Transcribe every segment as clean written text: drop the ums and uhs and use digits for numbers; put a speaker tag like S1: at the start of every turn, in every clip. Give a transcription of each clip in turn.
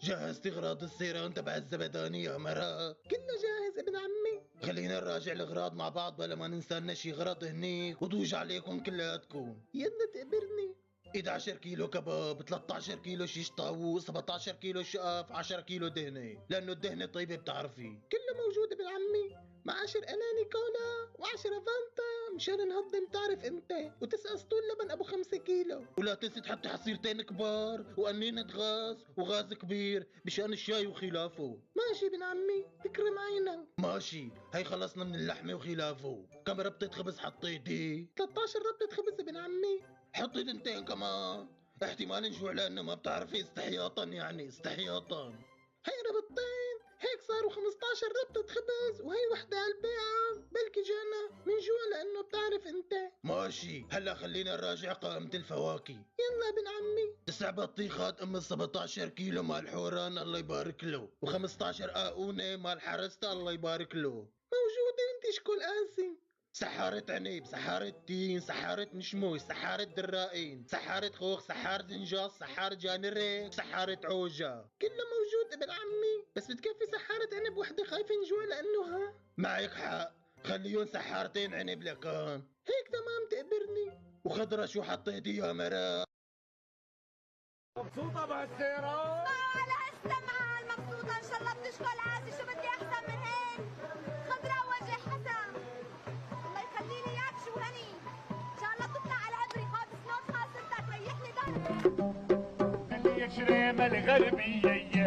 S1: جهزت اغراض السيران تبع الزبداني يا مرا؟
S2: كله جاهز ابن عمي.
S1: خلينا نراجع الاغراض مع بعض بلا ما ننسى لنا شي غرض هنيك وضوج عليكم كلياتكم.
S2: يلا تقبرني.
S1: 11 كيلو كباب، 13 كيلو شيش طاووس، 17 كيلو شقف، 10 كيلو دهنه، لانه الدهنه طيبه بتعرفي.
S2: كله موجود ابن عمي، مع 10 اناني كولا و10 فانتا مشان نهضم تعرف انت، و9 اسطول لبن ابو 5 كيلو.
S1: ولا تنسي تحطي حصيرتين كبار وقنينة غاز وغاز كبير بشان الشاي وخلافه.
S2: ماشي ابن عمي، تكرم عينك.
S1: ماشي، هي خلصنا من اللحمة وخلافه. كم ربطة خبز حطيتي؟
S2: 13 ربطة خبز ابن عمي.
S1: حطي تنتين كمان، احتمال نجوع لانه ما بتعرفي، استحياطا يعني استحياطا.
S2: هي ربطتين، هيك صاروا 15 ربطة خبز، وهي وحدة على البيعة، بلكي جانا من جوع لأنه بتعرف أنت.
S1: ماشي، هلا خلينا نراجع قائمة الفواكه.
S2: يلا ابن عمي.
S1: 9 بطيخات ام 17 كيلو مال حوران الله يبارك له، و15 قاقونة مال حرسته الله يبارك له.
S2: موجودة انت شكون قاسي.
S1: سحارة عنب، سحارة تين، سحارة مشموش، سحارة درائين، سحارة خوخ، سحارة انجاص، سحارة جانريك، سحارة عوجة.
S2: كله موجود ابن عمي، بس بتكفي سحارة عنب وحدة، خايفة نجوع لأنه ها.
S1: معك حق، خليهم سحارتين عنب لكان.
S2: هيك تمام تقبرني.
S1: وخضرة شو حطيتي يا مرا؟
S3: مبسوطة بهالسيارة؟
S4: على هالسمعة المبسوطة إن شاء الله بتشكل عاسي، شو بدي أحسن من هيك؟ خضراء وجه حسن، الله يخلي لي إياك شو هني، إن شاء الله تطلع على عبري خالص نوت خاصتك ريحني ضهري.
S3: اللي يشرم الغربية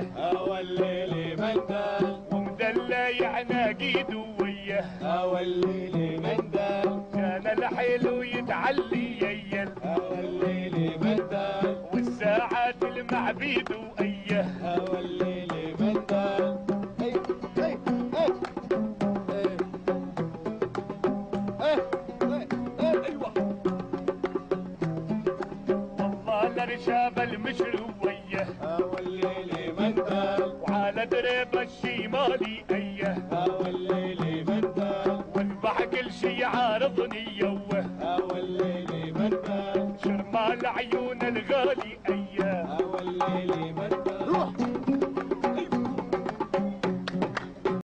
S5: والليل مندل
S3: ومدلع عناقيد وياه
S5: والليل مندل
S3: كان الحلو يتعلي ييل
S5: والليل مندل
S3: والساعات المعبيد وأيه
S5: والليل مندل
S3: ايوه والله الرشاب المشروية
S5: والليل مندل
S3: وعلى درب الشمالي أيه
S5: والليل مندل
S3: واذبح كل شي عارضني يوه
S5: والليل مندل
S3: شرمال عيون الغالي أيه